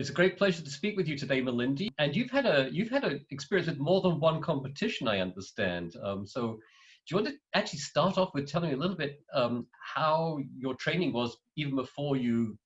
It's a great pleasure to speak with you today, Mlindi. And you've had a experience with more than one competition, I understand. So, do you want to actually start off with telling me a little bit how your training was even before you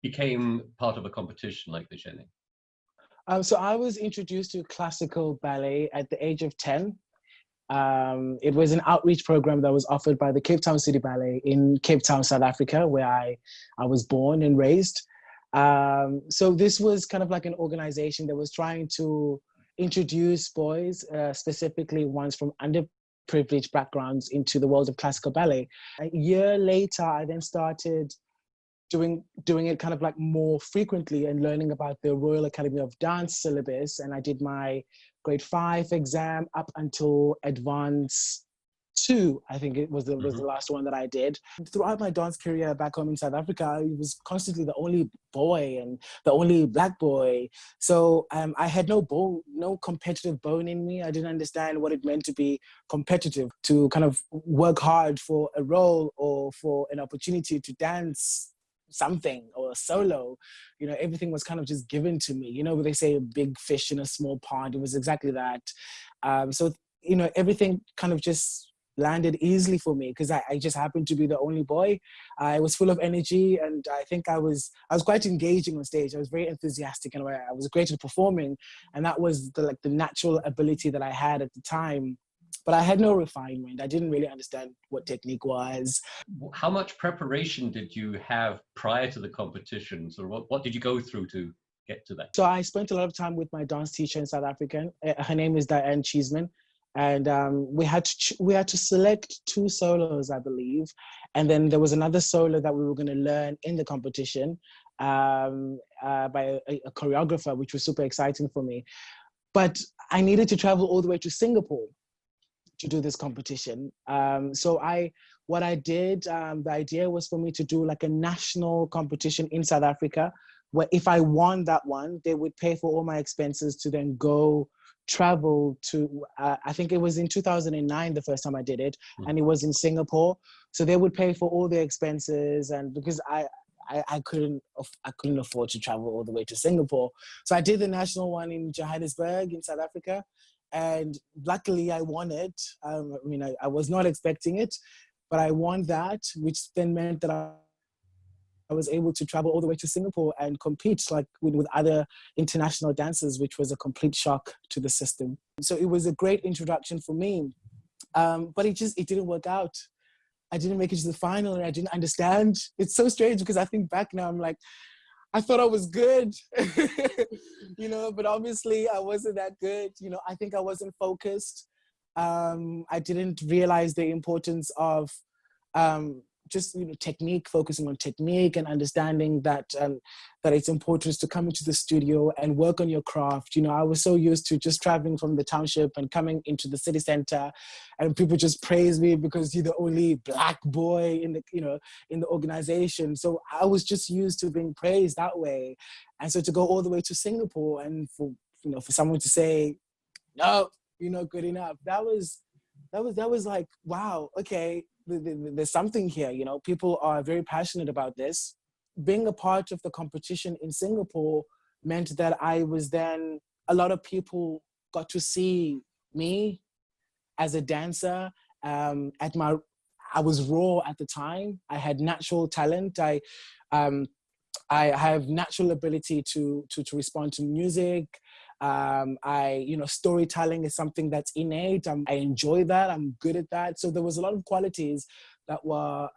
became part of a competition like the Chening? So I was introduced to classical ballet at the age of 10. It was an outreach program that was offered by the Cape Town City Ballet in Cape Town, South Africa, where I was born and raised. So this was kind of like an organization that was trying to introduce boys, specifically ones from underprivileged backgrounds, into the world of classical ballet. A year later, I then started doing it kind of like more frequently and learning about the Royal Academy of Dance syllabus. And I did my grade 5 exam up until Advance 2, I think it was the last one that I did. Throughout my dance career back home in South Africa, I was constantly the only boy and the only Black boy. So I had no competitive bone in me. I didn't understand what it meant to be competitive, to kind of work hard for a role or for an opportunity to dance something or a solo. Everything was kind of just given to me. They say a big fish in a small pond. It was exactly that. So everything kind of just landed easily for me because I just happened to be the only boy. I was full of energy, and I think I was quite engaging on stage. I was very enthusiastic, and I was great at performing, and that was the natural ability that I had at the time. But I had no refinement. I didn't really understand what technique was. How much preparation did you have prior to the competitions, or what did you go through to get to that? So I spent a lot of time with my dance teacher in South Africa. Her name is Diane Cheeseman. And we had to select 2 solos, I believe. And then there was another solo that we were going to learn in the competition by a choreographer, which was super exciting for me. But I needed to travel all the way to Singapore to do this competition. So what I did, the idea was for me to do like a national competition in South Africa, where if I won that one, they would pay for all my expenses to then go travel to, I think it was in 2009, the first time I did it, and it was in Singapore. So they would pay for all the expenses, and because I couldn't afford to travel all the way to Singapore. So I did the national one in Johannesburg in South Africa. And luckily I won it. I was not expecting it, but I won that, which then meant that I was able to travel all the way to Singapore and compete like with other international dancers, which was a complete shock to the system. So it was a great introduction for me, but it didn't work out. I didn't make it to the final, and I didn't understand. It's so strange because I think back now, I'm like, I thought I was good, but obviously I wasn't that good. I think I wasn't focused. I didn't realize the importance of just technique, focusing on technique and understanding that it's important to come into the studio and work on your craft. I was so used to just traveling from the township and coming into the city center, and people just praise me because you're the only Black boy in the organization. So I was just used to being praised that way, and so to go all the way to Singapore and for someone to say, no, you're not good enough, that was like, wow, okay. There's something here, people are very passionate about this. Being a part of the competition in Singapore meant that a lot of people got to see me as a dancer. I was raw at the time. I had natural talent. I have natural ability to respond to music. Storytelling is something that's innate. I enjoy that. I'm good at that. So there was a lot of qualities that were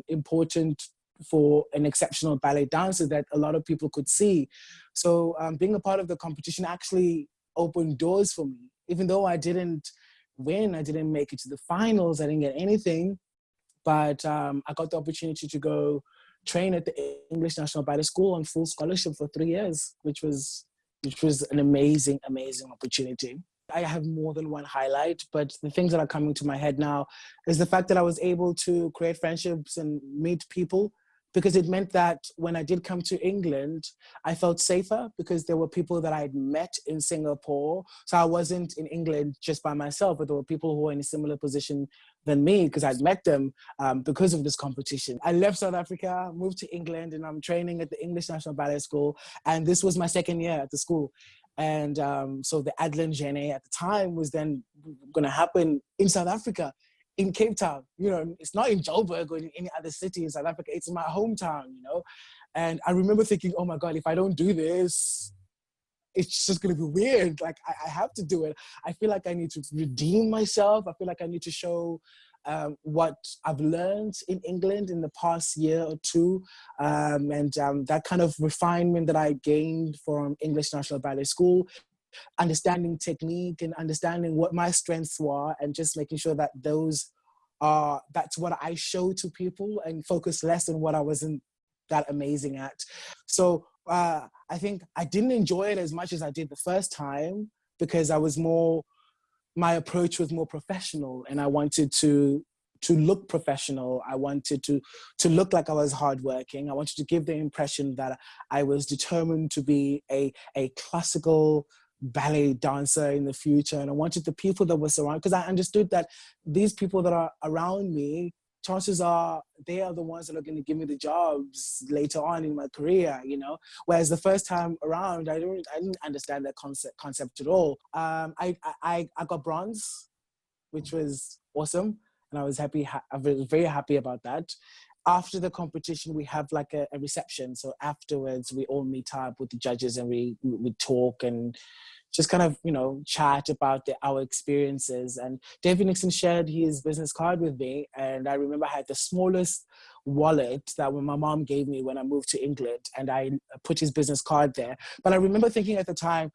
important for an exceptional ballet dancer that a lot of people could see. So being a part of the competition actually opened doors for me. Even though I didn't win, I didn't make it to the finals, I didn't get anything, but I got the opportunity to go train at the English National Ballet School on full scholarship for 3 years, which was an amazing, amazing opportunity. I have more than one highlight, but the things that are coming to my head now is the fact that I was able to create friendships and meet people because it meant that when I did come to England, I felt safer because there were people that I had met in Singapore. So I wasn't in England just by myself, but there were people who were in a similar position than me because I'd met them because of this competition. I left South Africa, moved to England, and I'm training at the English National Ballet School. And this was my second year at the school. And so the Adlin Gene at the time was then going to happen in South Africa, in Cape Town. You know, it's not in Joburg or in any other city in South Africa. It's in my hometown, you know. And I remember thinking, oh my God, if I don't do this, it's just going to be weird. Like, I have to do it. I feel like I need to redeem myself. I feel like I need to show what I've learned in England in the past year or two. And that kind of refinement that I gained from English National Ballet School, understanding technique and understanding what my strengths were, and just making sure that that's what I show to people, and focus less on what I wasn't that amazing at. So I think I didn't enjoy it as much as I did the first time, because my approach was more professional, and I wanted to look professional. I wanted to look like I was hardworking. I wanted to give the impression that I was determined to be a classical ballet dancer in the future. And I wanted the people that were surrounded, because I understood that these people that are around me, chances are they are the ones that are going to give me the jobs later on in my career, you know. Whereas the first time around, I didn't understand that concept at all. I got bronze, which was awesome, and I was happy. I was very happy about that. After the competition, we have like a reception. So afterwards, we all meet up with the judges, and we talk and just kind of, you know, chat about our experiences. And David Nixon shared his business card with me. And I remember I had the smallest wallet that my mom gave me when I moved to England, and I put his business card there. But I remember thinking at the time,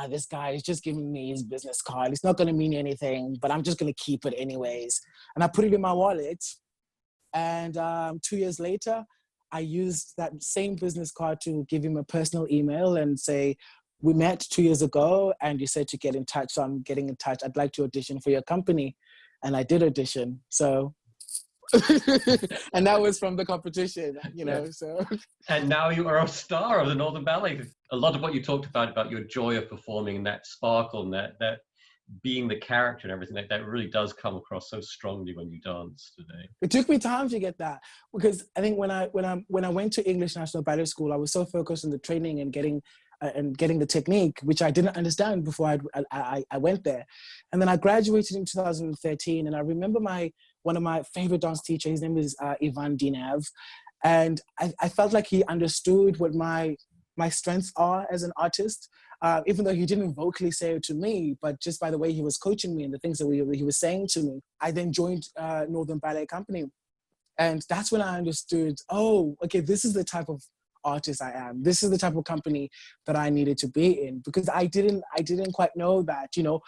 this guy is just giving me his business card. It's not going to mean anything, but I'm just going to keep it anyways. And I put it in my wallet. And 2 years later, I used that same business card to give him a personal email and say, we met 2 years ago and you said to get in touch. So I'm getting in touch. I'd like to audition for your company. And I did audition. So, and that was from the competition, you know, yeah. So. And now you are a star of the Northern Ballet. A lot of what you talked about your joy of performing, and that sparkle, and that being the character and everything like that really does come across so strongly when you dance today. It took me time to get that, because I think when I went to English National Ballet School, I was so focused on the training and getting the technique, which I didn't understand before I went there. And then I graduated in 2013, and I remember one of my favorite dance teachers, his name is Ivan Dinev, and I felt like he understood what my strengths are as an artist, even though he didn't vocally say it to me, but just by the way he was coaching me and the things that he was saying to me. I then joined Northern Ballet Company, and that's when I understood, oh, okay, this is the type of artist I am. This is the type of company that I needed to be in, because I didn't quite know that, you know.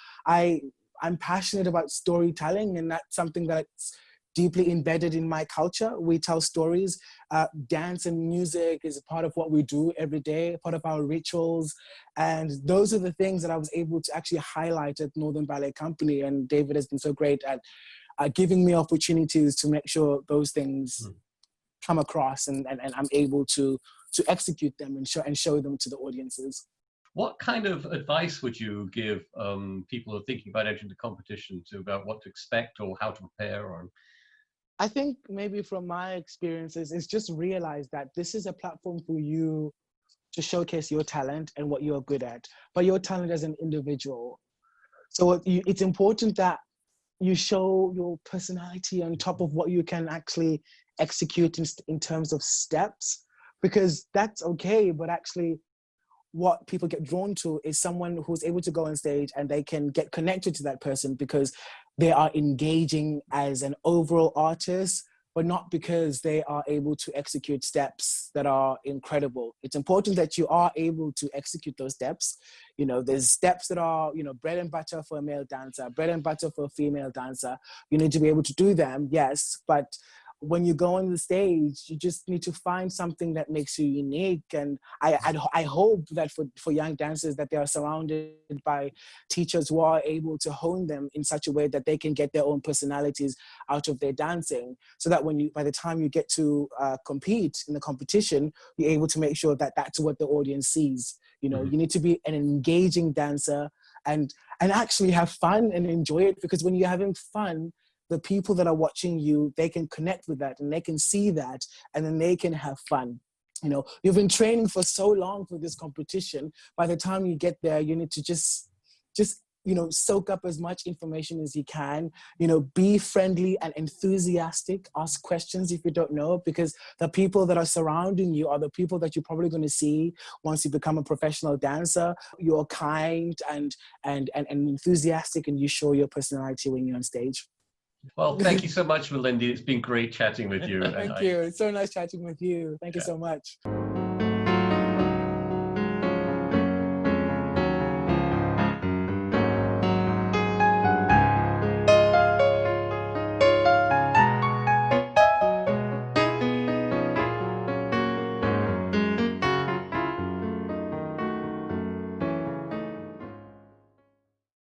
I'm passionate about storytelling, and that's something that's deeply embedded in my culture. We tell stories. Dance and music is a part of what we do every day, part of our rituals. And those are the things that I was able to actually highlight at Northern Ballet Company. And David has been so great at giving me opportunities to make sure those things come across, and I'm able to execute them and show them to the audiences. What kind of advice would you give people who are thinking about entering the competition about what to expect or how to prepare? Or I think maybe from my experiences, is just realize that this is a platform for you to showcase your talent and what you're good at, but your talent as an individual. So it's important that you show your personality on top of what you can actually execute in terms of steps, because that's okay, but actually what people get drawn to is someone who's able to go on stage and they can get connected to that person because they are engaging as an overall artist, but not because they are able to execute steps that are incredible. It's important that you are able to execute those steps. You know, there's steps that are, you know, bread and butter for a male dancer, bread and butter for a female dancer. You need to be able to do them, yes, but when you go on the stage, you just need to find something that makes you unique. And I hope that for young dancers that they are surrounded by teachers who are able to hone them in such a way that they can get their own personalities out of their dancing, so that by the time you get to compete in the competition, you're able to make sure that that's what the audience sees. You know, you need to be an engaging dancer and actually have fun and enjoy it, because when you're having fun, the people that are watching you, they can connect with that and they can see that, and then they can have fun. You know, you've been training for so long for this competition. By the time you get there, you need to just you know, soak up as much information as you can. You know, be friendly and enthusiastic. Ask questions if you don't know, because the people that are surrounding you are the people that you're probably going to see once you become a professional dancer. You're kind and enthusiastic, and you show your personality when you're on stage. Well, thank you so much, Mlindi. It's been great chatting with you. Thank you. It's so nice chatting with you. Thank you so much.